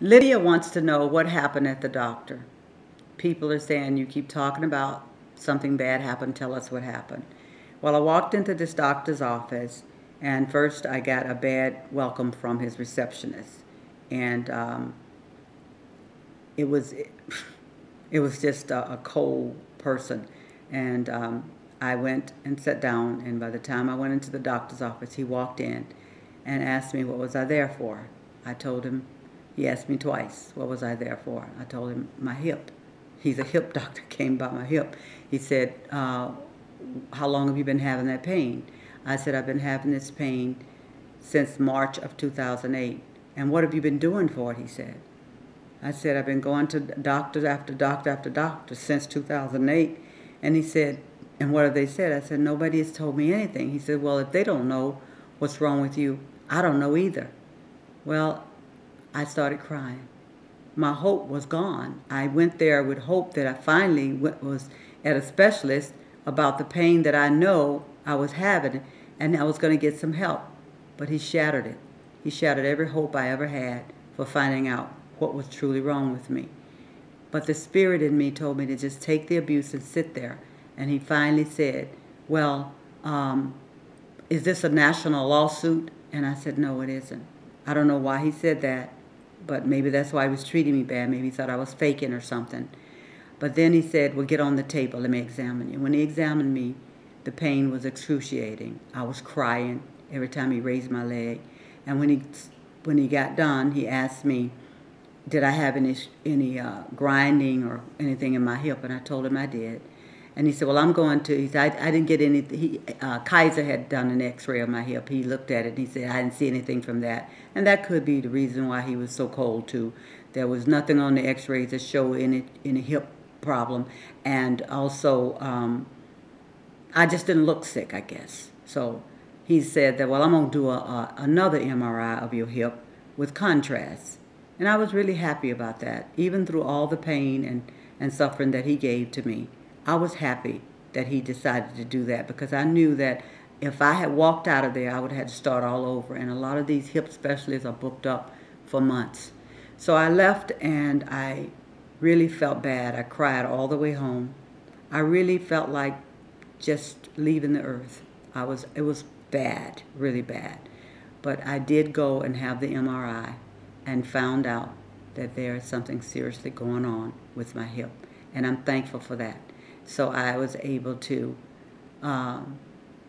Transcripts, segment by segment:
Lydia wants to know what happened at the doctor. People are saying you keep talking about something bad happened. Tell us what happened. Well, I walked into this doctor's office, and first I got a bad welcome from his receptionist, and it was it was just a cold person, and I went and sat down, and by the time I went into the doctor's office, he walked in and asked me what was I there for. I told him. He asked me twice, what was I there for? I told him my hip. He's a hip doctor, came by my hip. He said, how long have you been having that pain? I said, I've been having this pain since March of 2008. And what have you been doing for it, he said. I said, I've been going to doctors after doctor after doctor since 2008. And he said, and what have they said? I said, nobody has told me anything. He said, well, if they don't know what's wrong with you, I don't know either. Well, I started crying. My hope was gone. I went there with hope that I finally was at a specialist about the pain that I know I was having, and I was going to get some help. But he shattered it. He shattered every hope I ever had for finding out what was truly wrong with me. But the spirit in me told me to just take the abuse and sit there. And he finally said, well, is this a national lawsuit? And I said, no, it isn't. I don't know why he said that, but maybe that's why he was treating me bad. Maybe he thought I was faking or something. But then he said, well, get on the table. Let me examine you. When he examined me, the pain was excruciating. I was crying every time he raised my leg. And when he got done, he asked me, did I have any grinding or anything in my hip? And I told him I did. And he said, well, I'm going to, he said, I didn't get anything. Kaiser had done an x-ray of my hip. He looked at it and he said, I didn't see anything from that. And that could be the reason why he was so cold too. There was nothing on the x-rays that showed any hip problem. And also, I just didn't look sick, I guess. So he said that, well, I'm going to do another MRI of your hip with contrast. And I was really happy about that. Even through all the pain and suffering that he gave to me, I was happy that he decided to do that, because I knew that if I had walked out of there, I would have had to start all over. And a lot of these hip specialists are booked up for months. So I left and I really felt bad. I cried all the way home. I really felt like just leaving the earth. It was bad, really bad. But I did go and have the MRI and found out that there is something seriously going on with my hip. And I'm thankful for that. So I was able to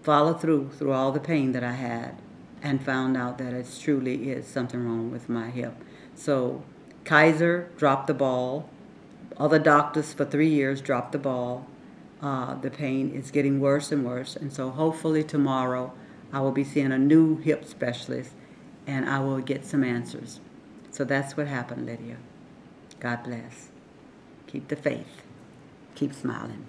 follow through all the pain that I had, and found out that it truly is something wrong with my hip. So Kaiser dropped the ball. Other doctors for 3 years dropped the ball. The pain is getting worse and worse. And so hopefully tomorrow I will be seeing a new hip specialist and I will get some answers. So that's what happened, Lydia. God bless. Keep the faith. Keep smiling.